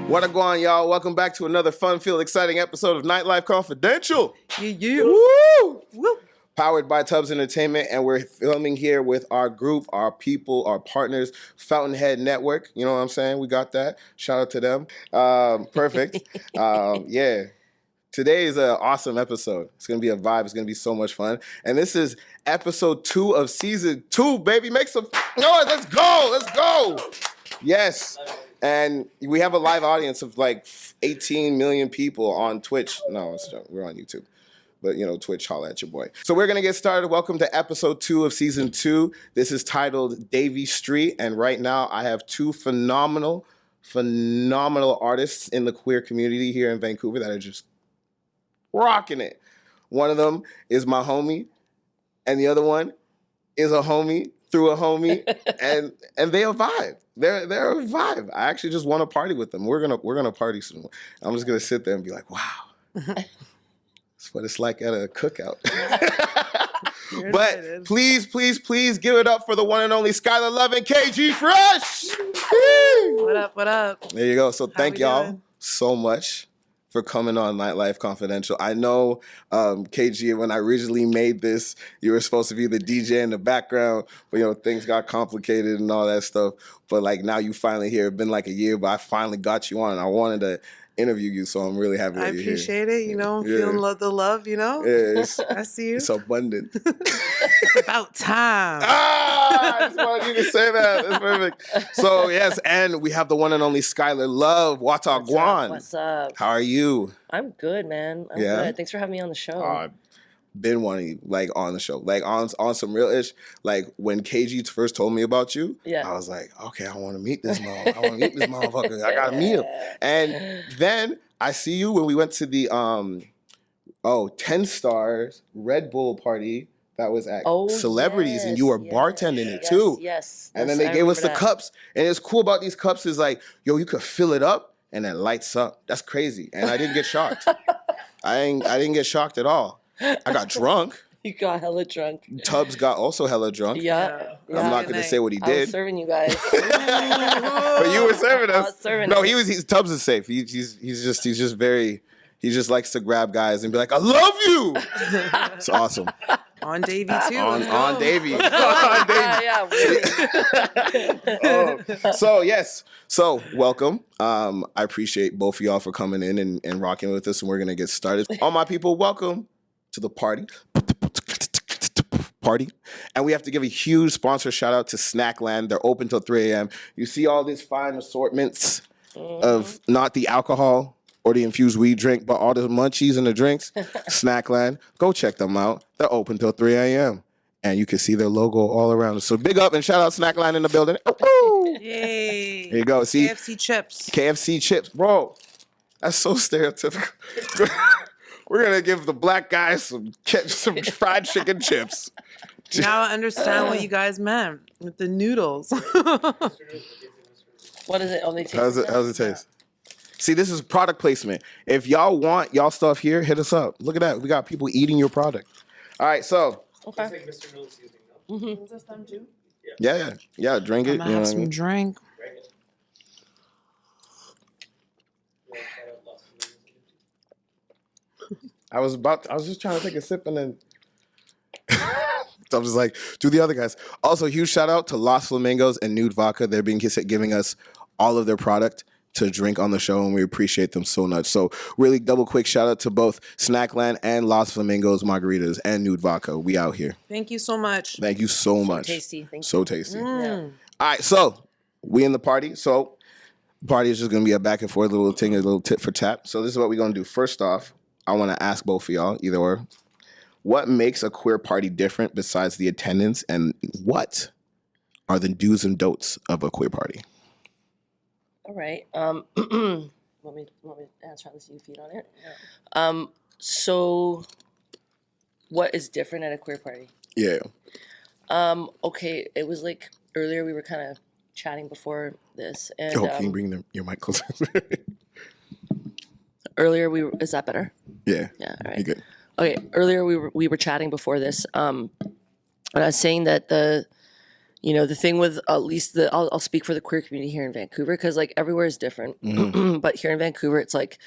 What a go on, y'all? Welcome back to another fun-filled, exciting episode of Nightlife Confidential. Yeah. Woo! Woo. Powered by Tubbs Entertainment, and we're filming here with our group, our people, our partners, Fountainhead Network. You know what I'm saying? We got that. Shout out to them. Perfect. Yeah. Today is an awesome episode. It's going to be a vibe. It's going to be so much fun. And this is episode 2 of season 2, baby. Make some noise. Let's go. Let's go. Yes. And we have a live audience of like 18 million people on Twitch. No, we're on YouTube. But, you know, Twitch, holla at your boy. So we're going to get started. Welcome to episode 2 of season 2. This is titled Davie Street. And right now I have 2 phenomenal artists in the queer community here in Vancouver that are just rocking it. One of them is my homie, and the other one is a homie through a homie, and they a vibe. They're a vibe. I actually just want to party with them. We're gonna party soon. I'm just gonna sit there and be like, wow, that's what it's like at a cookout. But please give it up for the one and only Skylar Love and Kgfresh. What up? There you go. So thank y'all so much for coming on Nightlife Confidential. I know, KG, when I originally made this, you were supposed to be the DJ in the background, but, you know, things got complicated and all that stuff. But, like, now you finally here. It's been like a year, but I finally got you on. I wanted to interview you, so I'm really happy that you're here. I appreciate it, you know, feeling the love, you know? Yeah, I see you. It's abundant. It's about time. I just wanted you to say that. That's perfect. So, yes, and we have the one and only Skylar Love. Wata Guan. What's up? How are you? I'm good, man. I'm good. Thanks for having me on the show. I've been wanting, like, on the show. Like, on some real ish. Like, when KG first told me about you, I was like, okay, I want to meet this motherfucker. I got to meet him. And then I see you when we went to the 10 Stars Red Bull party that was at Celebrities, and you were bartending it too. Yes. And then they gave us the cups. And it's cool about these cups is like, yo, you could fill it up and it lights up. That's crazy. And I didn't get shocked. I didn't get shocked at all. I got drunk. You got hella drunk. Tubbs got also hella drunk. Yeah. I'm not going to say what he did. I was serving you guys. But you were serving us. I was serving No, us. Tubbs is safe. He just likes to grab guys and be like, I love you. It's awesome. On Davie too. On Davie. Yeah, really. So yes. So welcome. I appreciate both of y'all for coming in and rocking with us, and we're gonna get started. All my people, welcome to the party. And we have to give a huge sponsor shout out to Snackland. They're open till 3 a.m. You see all these fine assortments of not the alcohol or the infused weed drink, but all the munchies and the drinks. Snackland. Go check them out. They're open till 3 a.m. And you can see their logo all around us. So big up and shout out Snackland in the building. Yay. There you go. See? KFC chips. KFC chips. Bro, that's so stereotypical. We're going to give the black guys some fried chicken chips. Now I understand what you guys meant with the noodles. What is it? Oh, they taste How's it taste? See, this is product placement. If y'all want y'all stuff here, hit us up. Look at that. We got people eating your product. All right, so. Okay. It's like Mr. Mills using, no? Is this them too? Yeah, drink it. I'm gonna have some drink. I was just trying to take a sip and then I was just like, do the other guys. Also, huge shout out to Los Flamingos and Nude Vodka. They're giving us all of their product to drink on the show, and we appreciate them so much. So really double quick shout out to both Snackland and Los Flamingos Margaritas and Nude Vodka. We out here. Thank you so much. Thank you so much. Tasty. Thank you. So tasty. Yeah. All right, so we in the party. So the party is just going to be a back and forth, a little tit for tat. So this is what we're going to do. First off, I want to ask both of y'all, either or, what makes a queer party different besides the attendance, and what are the do's and don'ts of a queer party? All right. Want me to try to see your feet on it? Yeah. So what is different at a queer party? Yeah. Okay, it was like earlier we were kind of chatting before this, and Can you bring your mic closer? earlier is that better? Yeah. Yeah, all right. You're good. Okay, earlier we were chatting before this, and I was saying that you know, the thing with at least I'll speak for the queer community here in Vancouver, because like everywhere is different. But here in Vancouver, it's like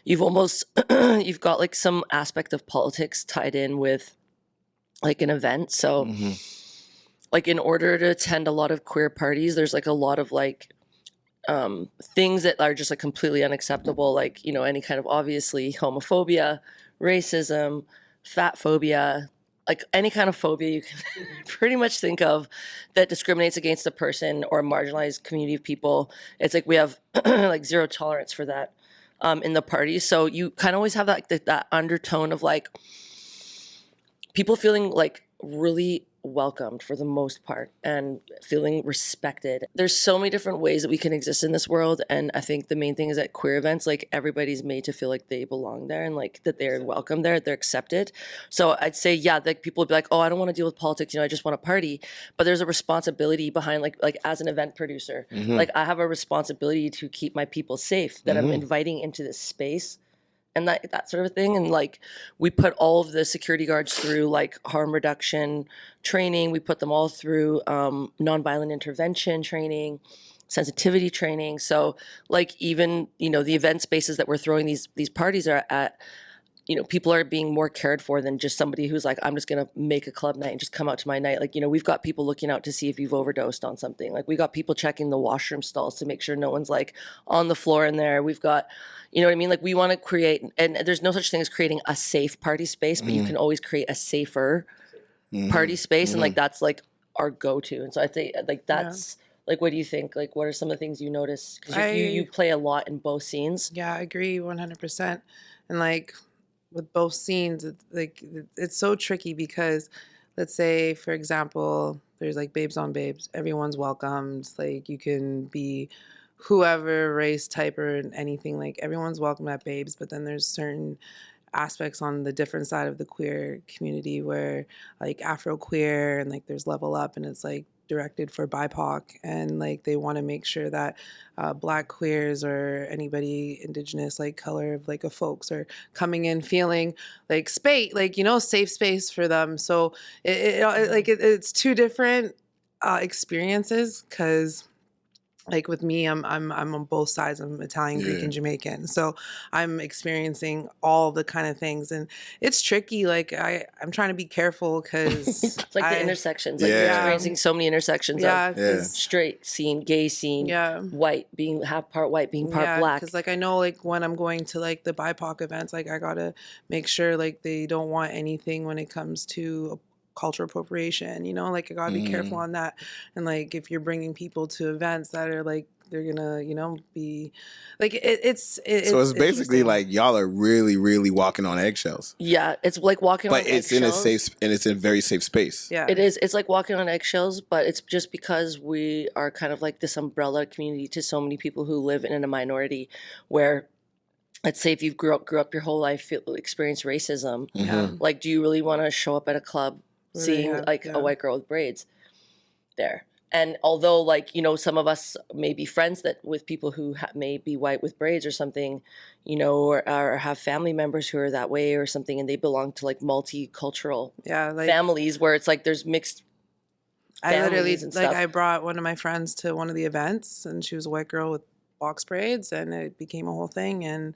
you've almost you've got like some aspect of politics tied in with like an event. So like in order to attend a lot of queer parties, there's like a lot of like things that are just like completely unacceptable, like, you know, any kind of obviously homophobia, racism, fat phobia, like any kind of phobia you can pretty much think of that discriminates against a person or a marginalized community of people. It's like we have like zero tolerance for that in the party. So you kind of always have that undertone of like people feeling like really welcomed for the most part and feeling respected. There's so many different ways that we can exist in this world, and I think the main thing is at queer events, like everybody's made to feel like they belong there and like that they're welcome there, they're accepted. So I'd say, yeah, like people would be like, oh, I don't want to deal with politics, you know, I just want to party. But there's a responsibility behind like as an event producer, like I have a responsibility to keep my people safe that I'm inviting into this space. And that sort of a thing. And like we put all of the security guards through like harm reduction training. We put them all through nonviolent intervention training, sensitivity training. So like even, you know, the event spaces that we're throwing these parties are at, you know, people are being more cared for than just somebody who's like, I'm just going to make a club night and just come out to my night. Like, you know, we've got people looking out to see if you've overdosed on something. Like we got people checking the washroom stalls to make sure no one's like on the floor in there. We've got, you know what I mean? Like we want to create, and there's no such thing as creating a safe party space, but you can always create a safer party space. And like, that's like our go-to. And so I think like, that's like, what do you think? Like, what are some of the things you notice? Because you play a lot in both scenes. Yeah, I agree 100%. And like with both scenes, it's so tricky because let's say, for example, there's like babes on babes. Everyone's welcomed. Like you can be whoever race, type, or anything. Like everyone's welcome at babes. But then there's certain aspects on the different side of the queer community where like Afro queer and like there's level up and it's like directed for BIPOC, and like they want to make sure that Black queers or anybody Indigenous like color of like a folks are coming in feeling like space, like, you know, safe space for them. So it's two different experiences, because like with me, I'm on both sides. I'm Italian, Greek, and Jamaican. So I'm experiencing all the kind of things, and it's tricky. Like I'm trying to be careful because it's like the intersections. Like you're experiencing so many intersections of straight scene, gay scene, white, being half part white, being part Black. Because like I know like when I'm going to like the BIPOC events, like I gotta make sure like they don't want anything when it comes to cultural appropriation, you know, like I gotta be careful on that. And like if you're bringing people to events that are like they're gonna, you know, be like it's so it's basically like y'all are really walking on eggshells. Yeah, it's like walking on eggshells. But it's in a safe, and it's in a very safe space. Yeah, it is. It's like walking on eggshells, but it's just because we are kind of like this umbrella community to so many people who live in a minority where, let's say if you've grew up your whole life, experienced racism, like do you really want to show up at a club seeing a white girl with braids there? And although like, you know, some of us may be friends that with people who may be white with braids or something, you know, or have family members who are that way or something, and they belong to like multicultural families where it's like there's mixed families. I literally and stuff. I brought one of my friends to one of the events, and she was a white girl with box braids, and it became a whole thing, and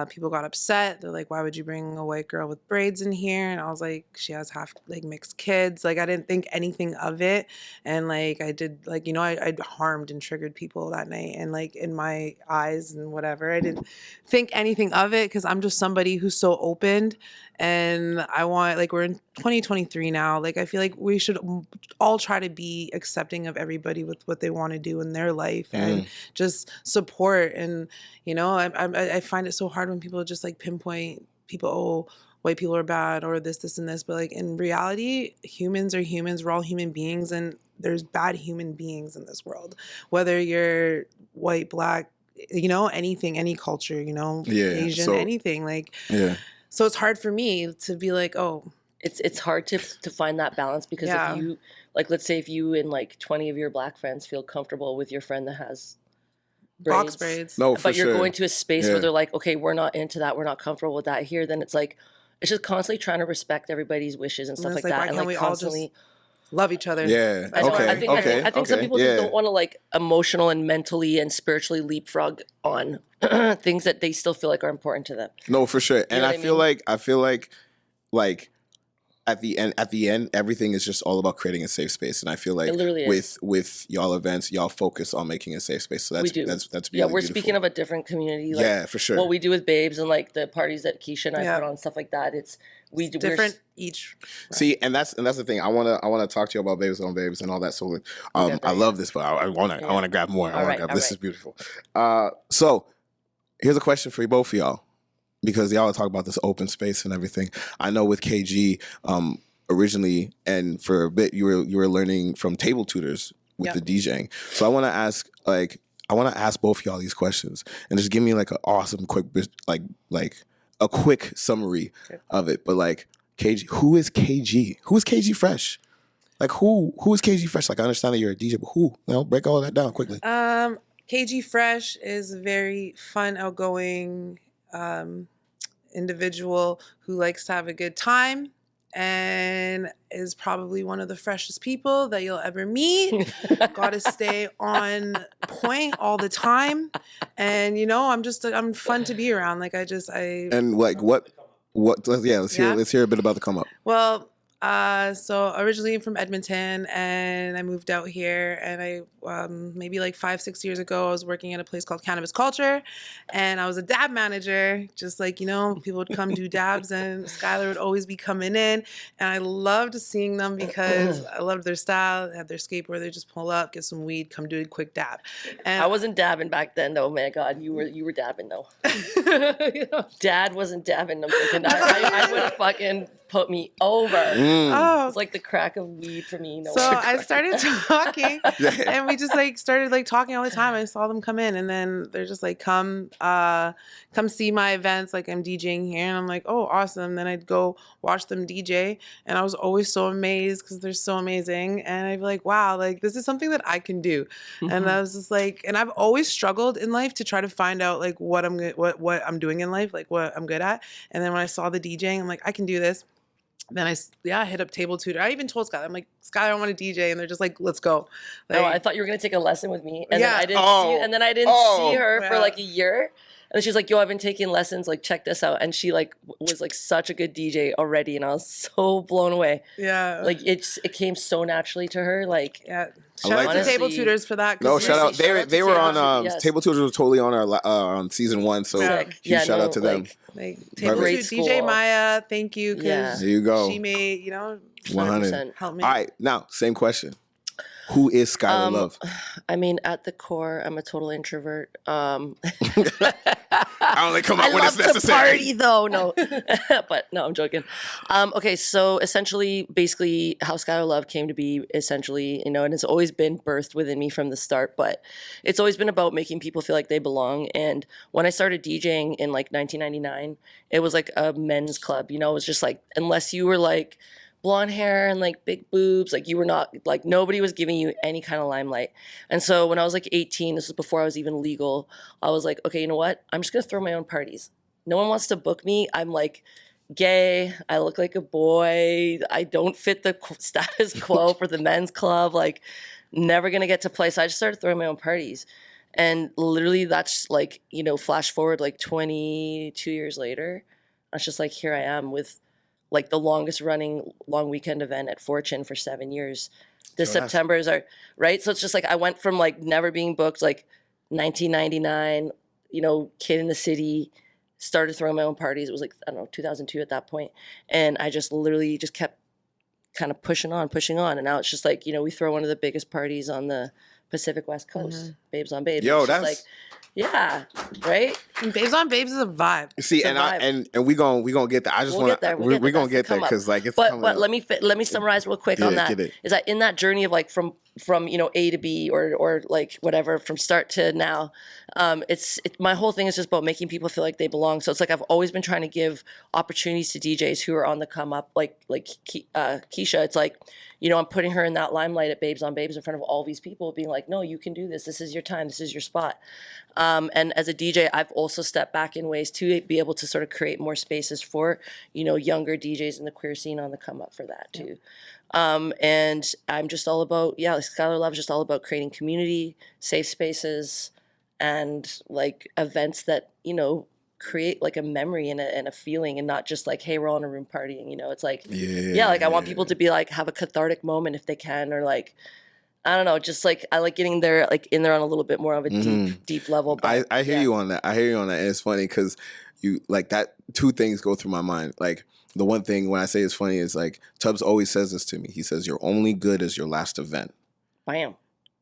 people got upset. They're like, why would you bring a white girl with braids in here? And I was like, she has half like mixed kids. Like I didn't think anything of it, and like I did, like, you know, I harmed and triggered people that night, and like in my eyes and whatever, I didn't think anything of it because I'm just somebody who's so open. And I want, like, we're in 2023 now. Like, I feel like we should all try to be accepting of everybody with what they want to do in their life and just support. And, you know, I find it so hard when people just like pinpoint people, oh, white people are bad or this and this. But like in reality, humans are humans. We're all human beings, and there's bad human beings in this world. Whether you're white, Black, you know, anything, any culture, you know, Asian, anything like. Yeah. So it's hard for me to be like, oh. It's hard to find that balance because if you, like, let's say if you and like 20 of your Black friends feel comfortable with your friend that has box braids. No, but you're going to a space where they're like, okay, we're not into that. We're not comfortable with that here. Then it's like, it's just constantly trying to respect everybody's wishes and stuff like that. And like constantly. love each other. Yeah. That's Okay. why- I think some people Yeah. just don't want to like emotional and mentally and spiritually leapfrog on things that they still feel like are important to them. No, for sure. And know I what I feel mean? like at the end, everything is just all about creating a safe space. And I feel like It literally is. with y'all events, y'all focus on making a safe space. So We that's do. that's Yeah, really we're beautiful. speaking of a different community. Like, Yeah, for sure. What we do with Babes and like the parties that Keisha and I Yeah. put on, stuff like that. We're different each. See, and that's the thing. I wanna talk to you about Babes on Babes and all that. So Okay, I love this, but I wanna grab more. I wanna Alright, grab. alright. This is beautiful. So here's a question for you both of y'all, because y'all talk about this open space and everything. I know with KG, originally and for a bit you were learning from table tutors with Yeah. the DJing. So I want to ask both of y'all these questions and just give me like an awesome quick like a quick summary of it. But like KG, who is KG? Who is Kgfresh? Like who is Kgfresh? Like I understand that you're a DJ, but who? Break all that down quickly. Kgfresh is a very fun, outgoing individual who likes to have a good time and is probably one of the freshest people that you'll ever meet. Gotta stay on point all the time. And I'm fun to be around. Like And like what let's hear a bit about the come up. well, so originally I'm from Edmonton and I moved out here, and I maybe like 5-6 years ago I was working at a place called Cannabis Culture, and I was a dab manager. Just like, people would come do dabs and Skylar would always be coming in, and I loved seeing them because I loved their style. They had their skateboard, they just pull up, get some weed, come do a quick dab. And I wasn't dabbing back then though. Man, God, you were dabbing though. Dad wasn't dabbing. I'm thinking I would have fucking put me over. Oh, It's like the crack of weed for me. so I started talking, and we just like started like talking all the time. I saw them come in, and then they're just like, come see my events. Like I'm DJing here, and I'm like, oh, awesome. Then I'd go watch them DJ, and I was always so amazed because they're so amazing. And I'd be like, wow, like this is something that I can do. And I was just like, and I've always struggled in life to try to find out like what I'm doing in life, like what I'm good at. And then when I saw the DJing, I'm like, I can do this. Then I hit up Table Tutor. I even told Skylar, I'm like, Skylar, I want to DJ, and they're just like, let's go. Like, No, I thought you were gonna take a lesson with me, and Yeah. then I didn't see her for like a year. And then she's like, yo, I've been taking lessons, like check this out. And she like was like such a good DJ already, and I was so blown away. yeah, Like it came so naturally to her. Like yeah. I Shout like out that. to Table Tutors for that. 'cause No, we- shout out. Shout out They to were Table on Tutors, yes. Table Tutors was totally on our on season 1. So Sick. huge shout out to them. Like Table Great Tutor, DJ school. Maya, thank you, because Yeah. There you go. she made 100. help me. All right, now same question. Who is Skylar Love? I mean, at the core, I'm a total introvert. I only come out I when love it's to necessary. party though, no, but no, I'm joking. Okay, so essentially, basically, how Skylar Love came to be, essentially, and it's always been birthed within me from the start. But it's always been about making people feel like they belong. And when I started DJing in like 1999, it was like a men's club. It was just like, unless you were like blonde hair and like big boobs, like you were not, like nobody was giving you any kind of limelight. And so when I was like 18, this was before I was even legal, I was like, okay, you know what? I'm just gonna throw my own parties. No one wants to book me. I'm like gay. I look like a boy. I don't fit the status quo for the men's club. Like never gonna get to play. So I just started throwing my own parties. And literally that's like, flash forward like 22 years later, I was just like, here I am with like the longest running long weekend event at Fortune for 7 years. This September is right? So it's just like I went from like never being booked, like 1999, kid in the city, started throwing my own parties. It was like, I don't know, 2002 at that point. And I just literally just kept kind of pushing on. And now it's just like, we throw one of the biggest parties on the Pacific West Coast, Babes on Babes. Yo, It's just that's... like, yeah, right? And Babes on Babes is a vibe. See, It's a and vibe. and we gonna get there. I just We'll want get there. to We'll get we're there. gonna That's get there the come because like it's But coming but up. let me summarize real quick on Yeah, that. get it. Is that in that journey of like from A to B or like whatever, from start to now, my whole thing is just about making people feel like they belong. So it's like I've always been trying to give opportunities to DJs who are on the come up, like Keisha. It's like, I'm putting her in that limelight at Babes on Babes in front of all these people, being like, no, you can do this. This is your time. This is your spot. And as a DJ, I've also stepped back in ways to be able to sort of create more spaces for, younger DJs in the queer scene on the come up for that too. And I'm just all about, like Skylar Love is just all about creating community, safe spaces, and like events that, create like a memory and a feeling, and not just like, hey, we're all in a room partying, it's like, like I want people to be like, have a cathartic moment if they can, or like, I don't know, just like I like getting there, like in there on a little bit more of a deep level. But I hear you on that. I hear you on that. And it's funny because you like that. Two things go through my mind. Like the one thing when I say it's funny is like Tubbs always says this to me. He says, "You're only good as your last event." Bam.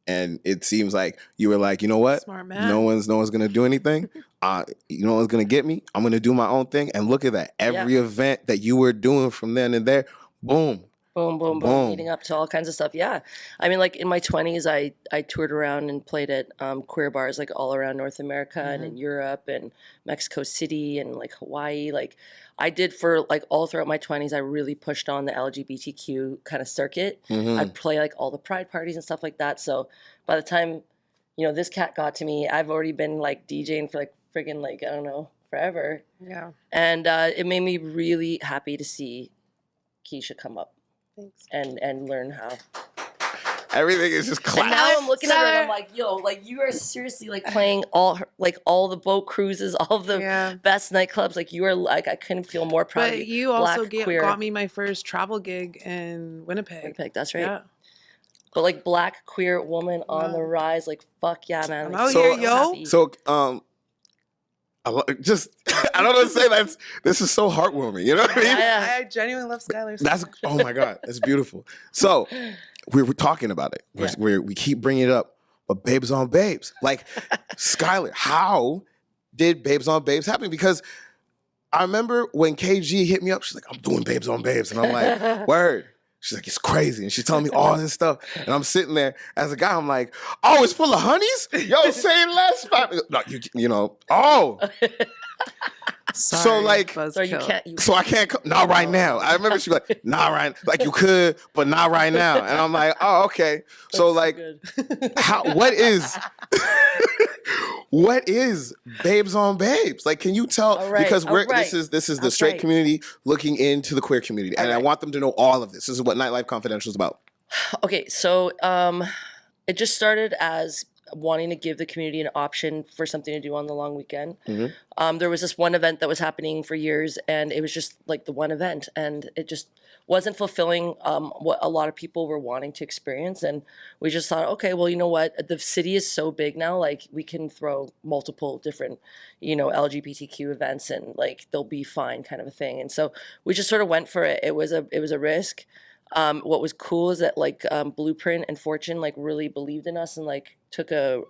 And it seems like you were like, you know what? Smart man. No one's gonna do anything. No one's gonna get me. I'm gonna do my own thing. And look at that. Every event that you were doing from then and there, boom. Boom, boom, boom, leading up to all kinds of stuff. Yeah. I mean, like in my 20s, I toured around and played at queer bars like all around North America and in Europe and Mexico City and like Hawaii. Like I did for like all throughout my 20s, I really pushed on the LGBTQ kind of circuit. I'd play like all the pride parties and stuff like that. So by the time, this cat got to me, I've already been like DJing for like friggin' like, I don't know, forever. Yeah. And it made me really happy to see Keisha come up. And learn how. Everything is just class. And now I'm looking at her and I'm like, yo, like you are seriously like playing all the boat cruises, all of the best nightclubs. Like you are like, I couldn't feel more proud of you. But you also got me my first travel gig in Winnipeg. Winnipeg, that's right. Yeah. But like black queer woman on the rise, like fuck yeah, man. I'm out here, yo. So I don't know to say this is so heartwarming. You know what I mean? I genuinely love Skylar. That's oh my god, that's beautiful. So we were talking about it. We keep bringing it up, but Babes on Babes, like Skylar, how did Babes on Babes happen? Because I remember when KG hit me up, she's like, "I'm doing Babes on Babes," and I'm like, "Word." She's like, "It's crazy," and she's telling me all this stuff, and I'm sitting there as a guy. I'm like, "Oh, it's full of honeys." Yo, say less. No, oh. Sorry, so like, so I can't come. Not right now. I remember she was like, "Not right." Like you could, but not right now. And I'm like, "Oh, okay." So like, what is Babes on Babes? Like, can you tell? Because this is the straight community looking into the queer community, and I want them to know all of this. This is what Nightlife Confidential is about. Okay, so it just started as wanting to give the community an option for something to do on the long weekend. There was this one event that was happening for years, and it was just like the one event, and it just wasn't fulfilling what a lot of people were wanting to experience. And we just thought, okay, well, you know what? The city is so big now, like we can throw multiple different, LGBTQ events and like they'll be fine kind of a thing. And so we just sort of went for it. It was a risk. What was cool is that like Blueprint and Fortune like really believed in us and like took a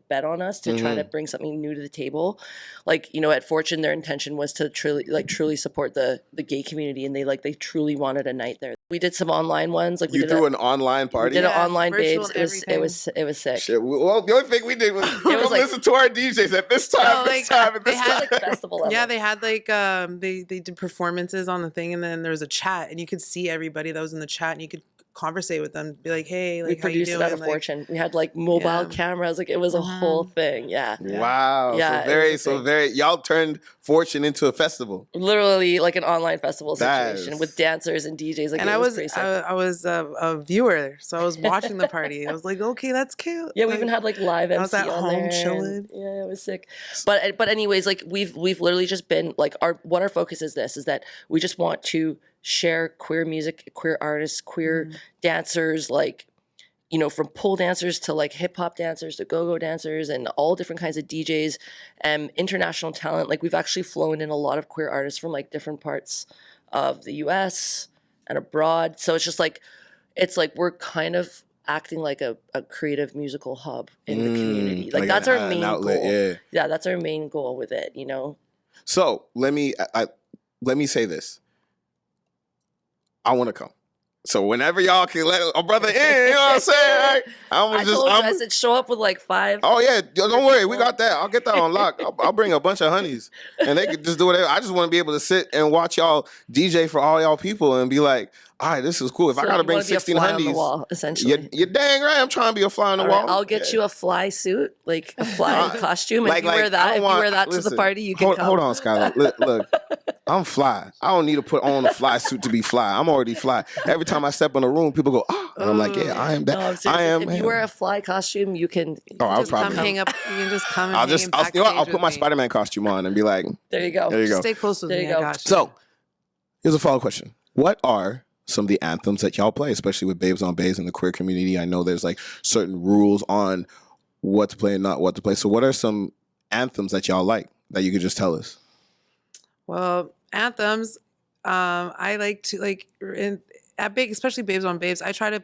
bet on us to try to bring something new to the table. Like, at Fortune, their intention was to truly support the gay community, and they truly wanted a night there. We did some online ones. Like you threw an online party. We did an online Babes. It was sick. Shit. Well, the only thing we did was listen to our DJs at this time. They had like festival level. Yeah, they had like they did performances on the thing, and then there was a chat, and you could see everybody that was in the chat, and you could conversate with them, be like, hey, like, we produced it out of Fortune. We had like mobile cameras, like it was a whole thing. Wow. Yeah, so very y'all turned Fortune into a festival. Literally like an online festival situation with dancers and DJs. Like, and I was a viewer, so I was watching the party. I was like, okay, that's cute. Yeah, we even had like live MC. I was at home chilling. Yeah, it was sick. But anyways, like we've literally just been like our focus is that we just want to share queer music, queer artists, queer dancers, like, from pole dancers to like hip hop dancers to go-go dancers and all different kinds of DJs and international talent. Like we've actually flown in a lot of queer artists from like different parts of the US and abroad. So it's just like, we're kind of acting like a creative musical hub in the community. Like that's our main outlet, goal. Yeah, that's our main goal with it, So let me say this. I want to come. So whenever y'all can let a brother in, you know what I'm saying? I said show up with like 5. Oh yeah, don't worry, we got that. I'll get that on lock. I'll bring a bunch of honeys, and they can just do whatever. I just want to be able to sit and watch y'all DJ for all y'all people and be like, all right, this is cool. If I got to bring 16 honeys, wall, essentially, you're dang right. I'm trying to be a fly on the wall. I'll get you a fly suit, like a fly costume, and if you wear that, to the party, you can come. Hold on, Skylar. Look. I'm fly. I don't need to put on a fly suit to be fly. I'm already fly. Every time I step in a room, people go, "Ah," and I'm like, "Yeah, I am that. No, I'm I serious. am." If you wear a fly costume, you can. Oh, I'll Just come probably. hang up. You can just come and I'll hang just. in I'll, you know what? I'll backstage put my with me. Spider-Man costume on and be like, There you go. "There you go." Stay close with There me. you I go. got you. So, here's a follow-up question. What are some of the anthems that y'all play, especially with Babes on Babes in the queer community? I know there's like certain rules on what to play and not what to play. So what are some anthems that y'all like that you could just tell us? Well, anthems. I like to at big, especially Babes on Babes. I try to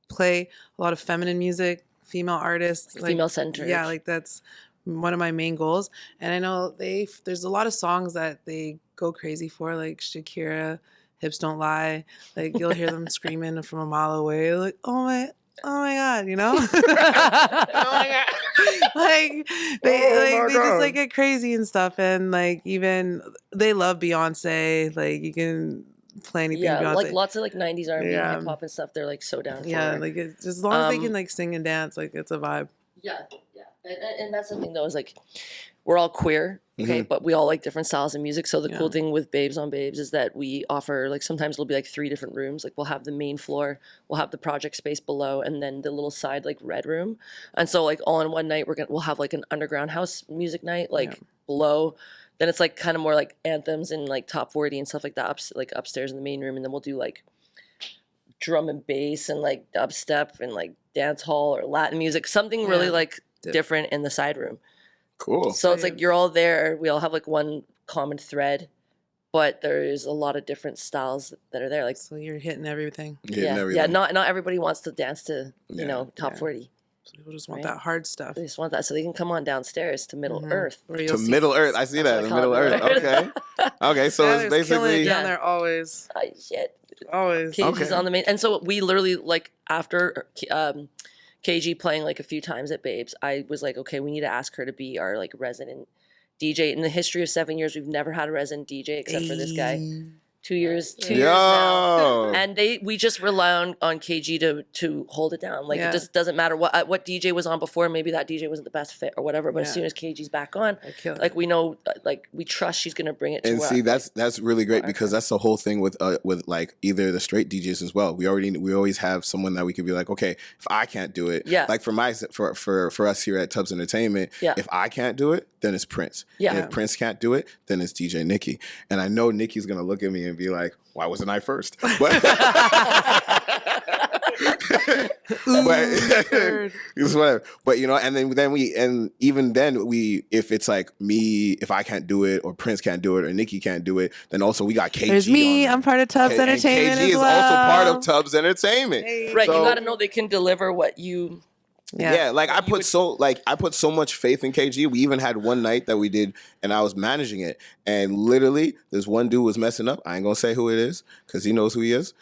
play a lot of feminine music, female artists, Female-centered. Yeah, like that's one of my main goals. And I know there's a lot of songs that they go crazy for, like Shakira, "Hips Don't Lie." Like you'll hear them screaming from a mile away, like oh my god, you know. Oh my God. Like they just like get crazy and stuff, and like even they love Beyonce. Like you can play anything Yeah, Beyonce. like lots of like 90s R&B, Yeah. hip hop and stuff. They're like so down for. Yeah, like it's, as long as they can Um, like sing and dance, like it's a vibe. Yeah. And that's the thing though, is like we're all queer, okay, but we all like different styles of music. So the cool thing with Babes on Babes is that we offer like sometimes it'll be like 3 different rooms. Like we'll have the main floor, we'll have the project space below, and then the little side like red room. And so like all in one night we'll have like an underground house music night like below. Then it's like kind of more like anthems and like top 40 and stuff like that like upstairs in the main room, and then we'll do like drum and bass and like dubstep and like dance hall or Latin music, something really like different in the side room. Cool. So it's like you're all there. We all have like one common thread, but there's a lot of different styles that are there. Like So you're hitting everything. yeah. Not everybody wants to dance to top 40. So people just want Right. that hard stuff. They just want that, so they can come on downstairs to Middle Earth. Where To you'll see- Middle Earth. I see That's that. what I The call Middle it, Earth. Middle Earth. Okay. Okay. So Yeah, it's there's killing basically. it down there always. Shit. Always. KG's on the main, and so we literally like after KG playing like a few times at Babes, I was like, okay, we need to ask her to be our like resident DJ. In the history of 7 years, we've never had a resident DJ except for this guy. 2 years, 2 years now. Yo. And we just rely on KG to hold it down. Like it just doesn't matter what DJ was on before. Maybe that DJ wasn't the best fit or whatever. But as soon as KG's back on, like we know, like we trust she's gonna bring it to And us. see, that's really great because that's the whole thing with like either the straight DJs as well. We always have someone that we could be like, okay, if I can't do it, like for us here at Tubbs Entertainment, if I can't do it, then it's Prince. And if Prince can't do it, then it's DJ Nikki. And I know Nikki's gonna look at me and be like, why wasn't I first? But it's whatever. But you know, and then if it's like me, if I can't do it, or Prince can't do it, or Nikki can't do it, then also we got KG. There's me. on I'm part of Tubbs and Entertainment KG as is well. also part of Tubbs Entertainment. Right, So- you got to know they can deliver what you. Yeah, like I put so much faith in KG. We even had one night that we did, and I was managing it, and literally this one dude was messing up. I ain't gonna say who it is because he knows who he is,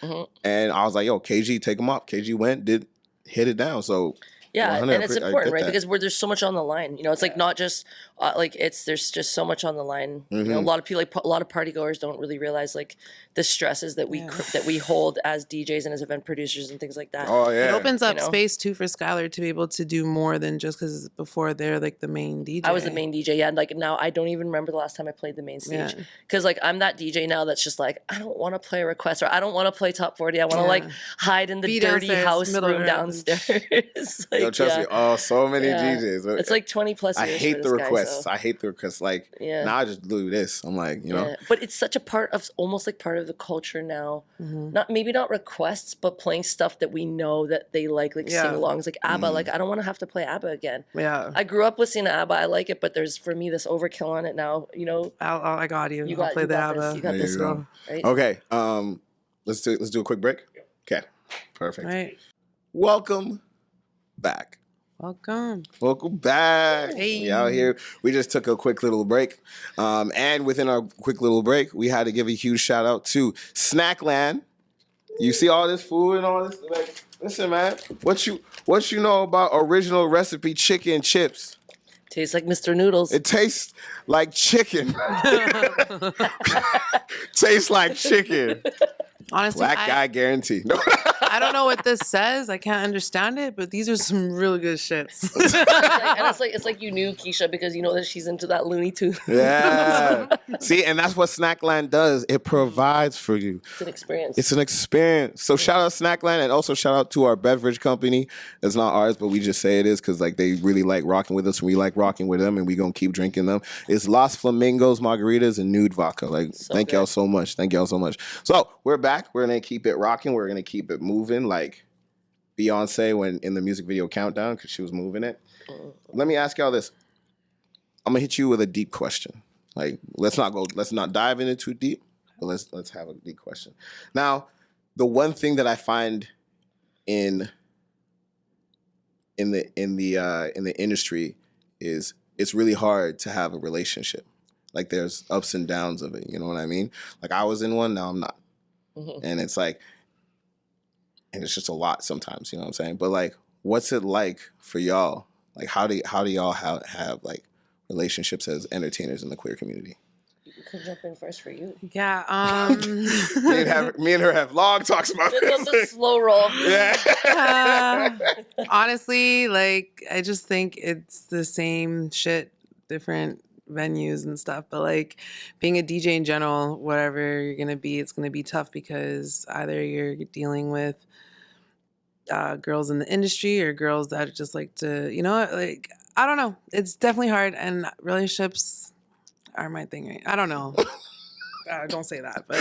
and I was like, "Yo, KG, take him off." KG went, hit it down. So yeah, 100, and it's I important, get right? that. Because there's so much on the line. You know, it's like not just there's just so much on the line. You know, a lot of people, a lot of party goers don't really realize like the stresses that we hold as DJs and as event producers and things like that. Oh yeah, It opens up You know? space too for Skylar to be able to do more than just because before they're like the main DJ. I was the main DJ, and like now I don't even remember the last time I played the main stage because like I'm that DJ now that's just like I don't want to play a request or I don't want to play top 40. I want to like hide in the Be dirty downstairs, house middle room room. downstairs. Like, Yo, trust me. Oh, so many Yeah. DJs. It's like 20 plus I years. hate for the this guy, requests. so. I hate the requests. Like now I just do this. I'm like, you know. Yeah. But it's such a part of almost like part of the culture now. Not requests, but playing stuff that we know that they like sing-alongs, like ABBA. Like I don't want to have to play ABBA again. Yeah. I grew up listening to ABBA. I like it, but there's for me this overkill on it now. You know, I got you. I'll play you the got this. ABBA. You got There this, you go. girl. Right? Okay. Let's do a quick break. Okay. Perfect. Right. Welcome back. Welcome back. Hey. We out here. We just took a quick little break. And within our quick little break, we had to give a huge shout out to Snackland. You see all this food and all this? Like, listen, man, what you know about original recipe chicken chips? Tastes like Mr. Noodles. It tastes like chicken. Tastes like chicken. Honestly, Black guy guarantee. No. I don't know what this says. I can't understand it, but these are some really good shits. It's like you knew Keisha because you know that she's into that Looney Tune. Yeah. See, and that's what Snackland does. It provides for you. It's an experience. It's an experience. So shout out Snackland, and also shout out to our beverage company. It's not ours, but we just say it is because like they really like rocking with us, and we like rocking with them, and we gonna keep drinking them. It's Los Flamingos margaritas and nude vodka. Like, So thank good. y'all so much. Thank y'all so much. So we're back. We're gonna keep it rocking. We're gonna keep it moving, like Beyonce when in the music video Countdown, because she was moving it. Let me ask y'all this. I'm gonna hit you with a deep question. Like, let's not dive into too deep, but let's have a deep question. Now, the one thing that I find in the industry is it's really hard to have a relationship. Like, there's ups and downs of it. You know what I mean? Like, I was in one, now I'm not, and it's like, and it's just a lot sometimes. You know what I'm saying? But like, what's it like for y'all? Like, how do y'all have like relationships as entertainers in the queer community? You can jump in first for you. Yeah. Me and her have long talks about It's a this. slow roll. Yeah. Honestly, like, I just think it's the same shit, different venues and stuff. But like, being a DJ in general, whatever you're gonna be, it's gonna be tough because either you're dealing with girls in the industry or girls that just like to, like, I don't know. It's definitely hard, and relationships are my thing. Right? I don't know. Don't say that, but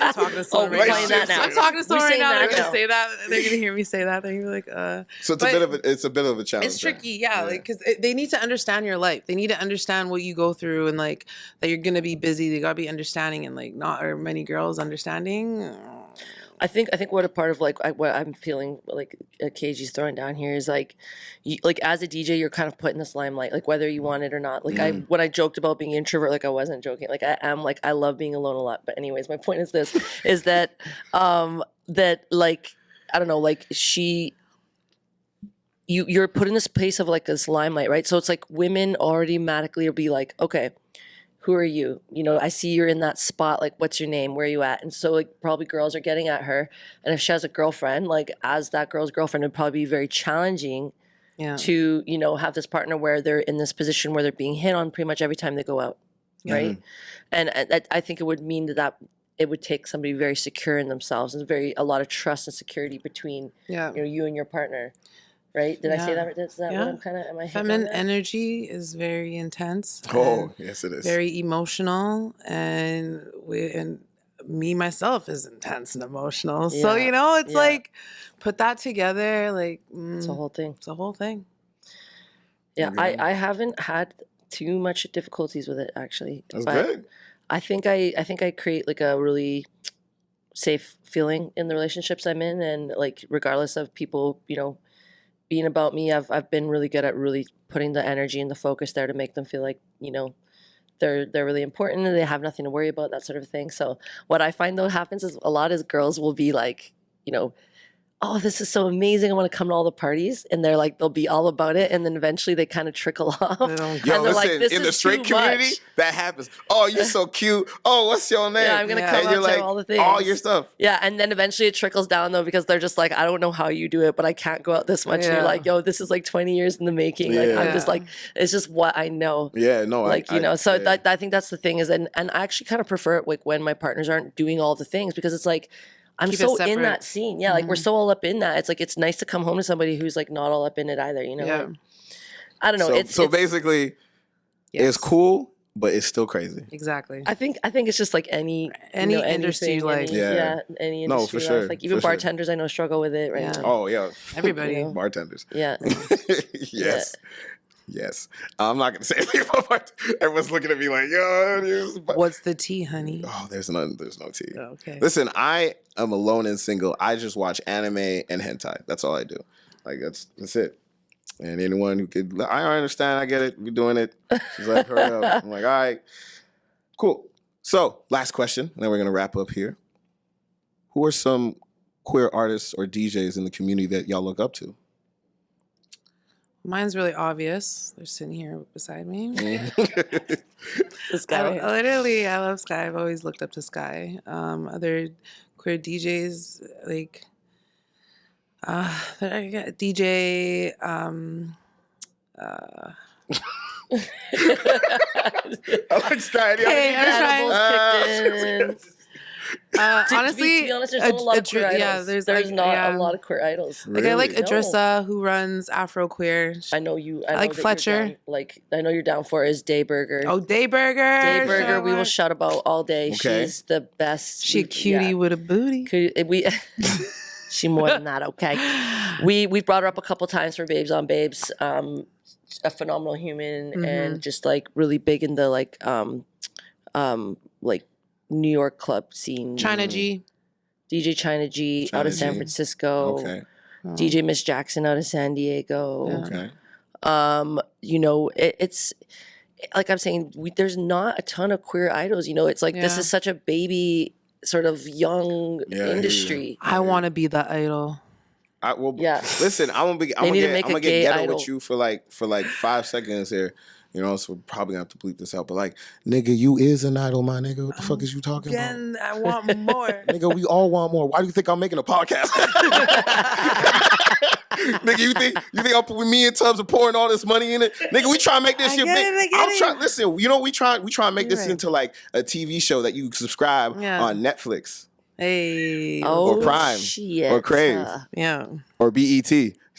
I'm talking to someone we're right playing now. that now. I'm talking to someone We're right saying now. They're that gonna now. say that. They're gonna hear me say that. They're gonna be like, So it's a bit of a challenge. It's tricky, yeah. Like, because they need to understand your life. They need to understand what you go through, and like that you're gonna be busy. They gotta be understanding, and like not are many girls understanding. I think what a part of like what I'm feeling like KG's throwing down here is like, like as a DJ, you're kind of put in this limelight, like whether you want it or not. Like when I joked about being introvert, like I wasn't joking. Like I am, like I love being alone a lot. But anyways, my point is this: is that that like I don't know, like you're put in this place of like this limelight, right? So it's like women automatically will be like, okay, who are you? You know, I see you're in that spot. Like, what's your name? Where are you at? And so like probably girls are getting at her. And if she has a girlfriend, like as that girl's girlfriend, it'd probably be very challenging to, have this partner where they're in this position where they're being hit on pretty much every time they go out. Right. And I think it would mean that it would take somebody very secure in themselves and a lot of trust and security between you and your partner. Right? Did I say that right? Is that what I'm kind of, am I Feminine energy is very intense. Oh, yes, it is. Very emotional, and me myself is intense and emotional. So it's like put that together, like it's a whole thing. It's a whole thing. Yeah, I haven't had too much difficulties with it actually. That's good. I think I create like a really safe feeling in the relationships I'm in, and like regardless of people, being about me, I've been really good at really putting the energy and the focus there to make them feel like, they're really important and they have nothing to worry about, that sort of thing. So what I find though happens is a lot of girls will be like, oh, this is so amazing, I want to come to all the parties. And they'll be all about it. And then eventually they kind of trickle off. Yo, and they're listen, like, this in is the straight too community, much. that happens. Oh, you're so cute. Oh, what's your name? Yeah, I'm going to come up to all the things. All your stuff. Yeah, and then eventually it trickles down though, because they're just like, I don't know how you do it, but I can't go out this much. And you're like, yo, this is like 20 years in the making. Like, I'm just like, it's just what I know. Yeah, no, I think that's the thing is, and I actually kind of prefer it like when my partners aren't doing all the things, because it's like, I'm so in that scene. Yeah, like we're so all up in that. It's like, it's nice to come home to somebody who's like not all up in it either, Yeah. I don't know. So basically, it's cool, but it's still crazy. Exactly. I think it's just like any industry life. Any industry for sure. life. Like even bartenders I know struggle with it, right? Yeah. Oh yeah. Everybody. Bartenders. Yeah. Yes. Yes. I'm not going to say anything about bartenders. Everyone's looking at me like, yo. What's the tea, honey? Oh, there's no tea. Okay. Listen, I am alone and single. I just watch anime and hentai. That's all I do. Like, that's it. And anyone who could, I understand, I get it. We're doing it. She's like, hurry up. I'm like, all right. Cool. So, last question, and then we're going to wrap up here. Who are some queer artists or DJs in the community that y'all look up to? Mine's really obvious. They're sitting here beside me. This guy. I love Sky. I've always looked up to Sky. Other queer DJs, like DJ. I like Sky. Hey, Animals kicked in. Honestly, to be honest, there's not a lot of queer idols. yeah, there's like, not a lot of queer idols. Like I like Really? Idrissa, who runs Afro Queer. I know you. I like know that Fletcher. You're down, like I know you're down for is Dayburger. Oh, Dayburger. Dayburger, we will shout about all day. Okay. She's the best. She a cutie with a booty. She more than that. Okay. We brought her up a couple times for Babes on Babes. A phenomenal human and just like really big in the like New York club scene. China G. DJ China G China out of San G. Francisco. Okay. DJ Miss Jackson out of San Diego. Okay. You know, it's like I'm saying, there's not a ton of queer idols. You know, it's like this Yeah. is such a baby sort of young industry. I want to be the idol. Listen, I'm gonna get ghetto with you for like 5 seconds here. You know, so we're probably gonna have to bleep this out. But like, nigga, you is an idol, my nigga. What the fuck is you talking about? Again, I want more. Nigga, we all want more. Why do you think I'm making a podcast? Nigga, you think I'm putting me and Tubbs are pouring all this money in it? Nigga, we try to make this shit big. I'm trying. Listen, you know, we try and make this into like a TV show that you subscribe on Netflix. Hey. Or Prime. Shit. Or Crave. Yeah. Or BET.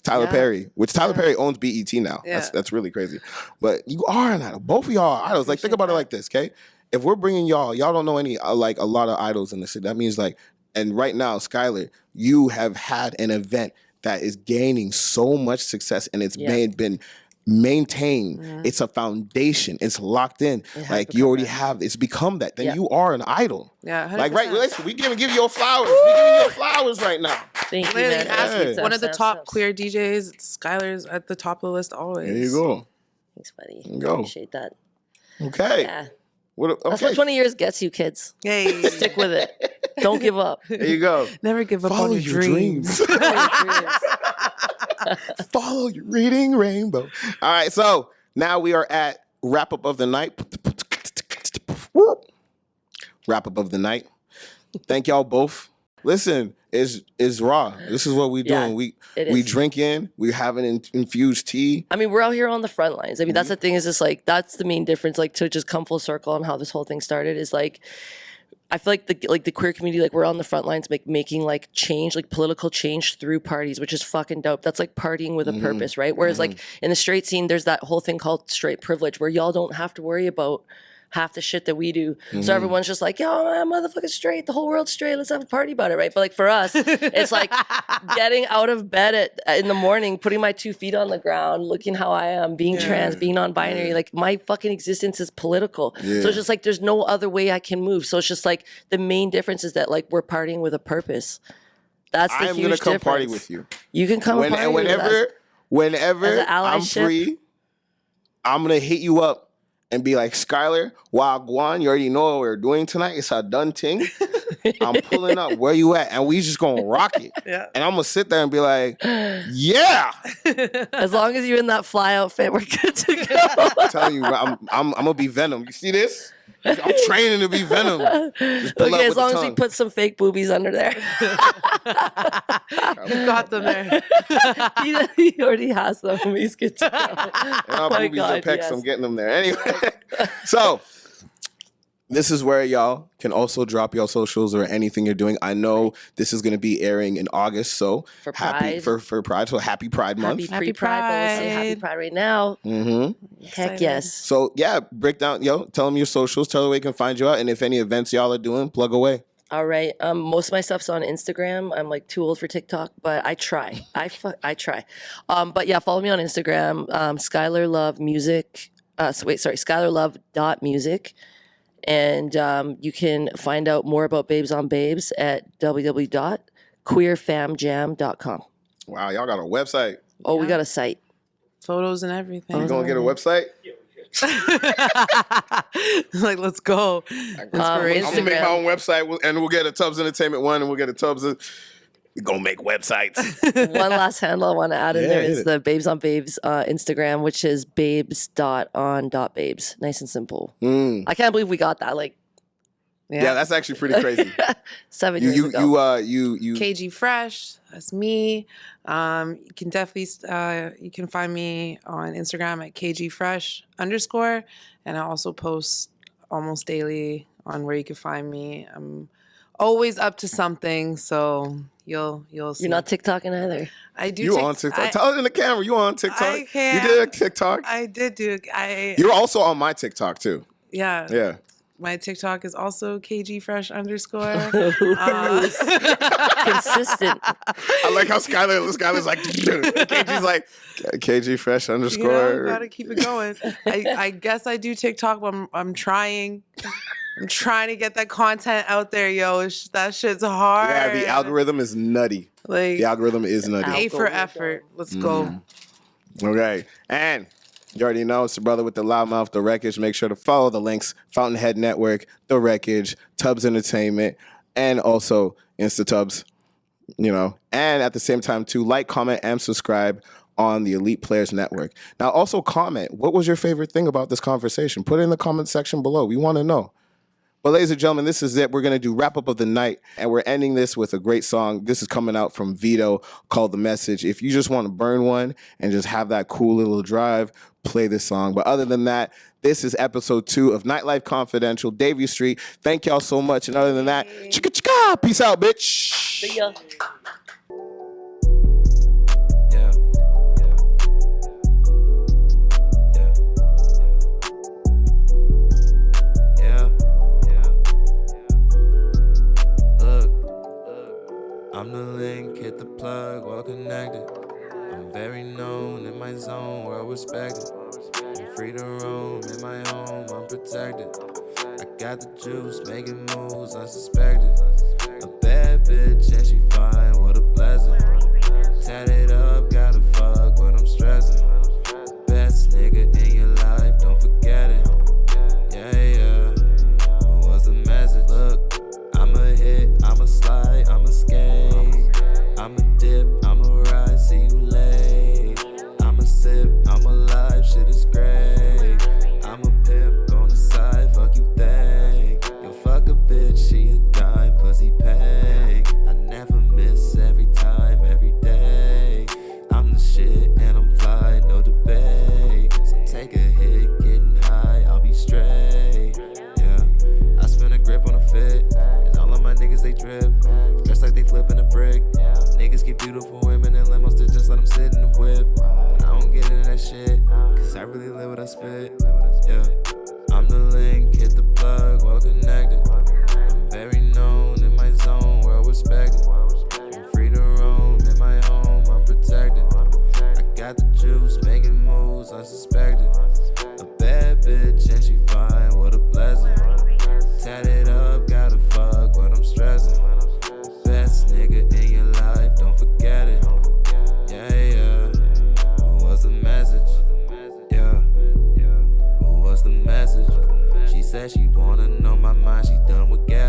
Tyler Perry, which Tyler Perry owns BET now. Yeah. That's really crazy. But you are an idol. Both of y'all are idols. Like, think about it like this, okay? If we're bringing y'all don't know any, like, a lot of idols in the city. That means, like, and right now, Skylar, you have had an event that is gaining so much success and it's been maintained. It's a foundation. It's locked in. Like, you already have, it's become that. Then you are an idol. Yeah, 100%. Like, right, listen, we give you your flowers. We giving you your flowers right now. Thank you, Literally, man. one of the top queer DJs, Skylar's at the top of the list always. There you go. Thanks, buddy. There you go. Appreciate that. Okay. Yeah. Okay. That's what 20 years gets you, kids. Hey. Stick with it. Don't give up. There you go. Never give up on your dreams. Follow your reading rainbow. All right, so now we are at wrap up of the night. Wrap up of the night. Thank y'all both. Listen, is raw. This is what we doing. We drinking. We having infused tea. I mean, we're out here on the front lines. I mean, that's the thing. Is just like that's the main difference. Like to just come full circle on how this whole thing started is like. I feel like the queer community, like we're on the front lines, making like change, like political change through parties, which is fucking dope. That's like partying with a purpose, right? Whereas like in the straight scene, there's that whole thing called straight privilege, where y'all don't have to worry about half the shit that we do. So everyone's just like, yo, I'm motherfucking straight. The whole world's straight. Let's have a party about it, right? But like for us, it's like getting out of bed in the morning, putting my 2 feet on the ground, looking how I am, being trans, being non-binary. Like my fucking existence is political. So it's just like there's no other way I can move. So it's just like the main difference is that like we're partying with a purpose. That's the huge difference. I'm gonna come party with you. You can come party with us. Whenever I'm free, I'm gonna hit you up and be like, Skylar, Wagwan, you already know what we're doing tonight. It's a done thing. I'm pulling up. Where you at? And we just gonna rock it. And I'm gonna sit there and be like, yeah. As long as you're in that fly outfit, we're good to go. I'm telling you, I'm gonna be Venom. You see this? I'm training to be Venom. Okay, as long as we put some fake boobies under there. We've got them there. he already has them. He's good to go. And our boobies and pecs, I'm getting them there. Anyway, so this is where y'all can also drop your socials or anything you're doing. I know this is going to be airing in August, so for Pride. For Pride, so happy Pride Month. Happy Pride, but let's say happy Pride right now. Heck yes. So yeah, break down, tell them your socials, tell them where they can find you out, and if any events y'all are doing, plug away. All right. Most of my stuff's on Instagram. I'm like too old for TikTok, but I try. I try. But yeah, follow me on Instagram. Skylar Love Music. SkylarLove.music. And you can find out more about Babes on Babes at www.queerfamjam.com. Wow, y'all got a website. Oh, we got a site. Photos and everything. You gonna get a website? Like, let's go. I'm gonna make my own website, and we'll get a Tubbs Entertainment one, and we'll get a Tubbs. We gonna make websites. One last handle I want to add in Yeah, there hit is it. the Babes on Babes Instagram, which is babes.on.babes. Nice and simple. I can't believe we got that like Yeah, that's actually pretty crazy. 7 years ago. You Kgfresh, that's me. You can definitely you can find me on Instagram at Kgfresh_, and I also post almost daily on where you can find me. I'm always up to something, so you'll see. You're not TikToking either. I do. You on TikTok? Tell it in the camera. You on TikTok? I can't. You did a TikTok. I did do. You're also on my TikTok too. Yeah. Yeah. My TikTok is also Kgfresh_. Consistent. I like how Skylar's like, KG's like, Kgfresh_. You know, gotta keep it going. I guess I do TikTok, but I'm trying. I'm trying to get that content out there, yo. That shit's hard. Yeah, the algorithm is nutty. Like, The algorithm is nutty. A for effort. Let's go. Okay. And you already know it's the brother with the loudmouth, the Wreckage. Make sure to follow the links, Fountainhead Network, the Wreckage, Tubbs Entertainment, and also InstaTubs, you know. And at the same time, too, like, comment, and subscribe on the Elite Players Network. Now, also comment, what was your favorite thing about this conversation? Put it in the comment section below. We want to know. But ladies and gentlemen, this is it. We're going to do wrap up of the night, and we're ending this with a great song. This is coming out from Vito called The Message. If you just want to burn one and just have that cool little drive, play this song. But other than that, this is episode 2 of Nightlife Confidential, Davie Street. Thank y'all so much. And other than that, chicka chicka, peace out, bitch. See ya. I'm the link, hit the plug, well connected. I'm very known in my zone, well respected. I'm free to roam in my home, I'm protected. I got the juice, making moves unsuspected. A bad bitch and she fine, what a blessing. Tatted up, gotta fuck when I'm stressing. Best nigga in your life, don't forget it. Yeah. What's the message? Look, I'm a hit, I'm a slide, I'm a skate. I'm a dip, I'm a ride, see you late. I'm a sip, I'm alive, shit is great. I'm a pimp on the side, fuck you think. Yo, fuck a bitch, she a dime, pussy pay. I never miss, every time, every day. I'm the shit and I'm fly, no debate. So take a hit, getting high, I'll be straight. Yeah, I spin a grip on a fit, and all of my niggas they drip. Dressed like they flipping a brick. Niggas get beautiful women in limos to just let them sit in the whip. But I don't get into that shit, cause I really live what I spit. Yeah, I'm the link, hit the plug, well connected. I'm very known in my zone, well respected. I'm free to roam in my home, I'm protected. I got the juice, making moves unsuspected. A bad bitch and she fine, what a blessing. Tatted up, gotta fuck when I'm stressing. Best nigga in your life, don't forget it. Yeah. What's the message? Yeah. What's the message? She said she wanna know my mind, she done with getting.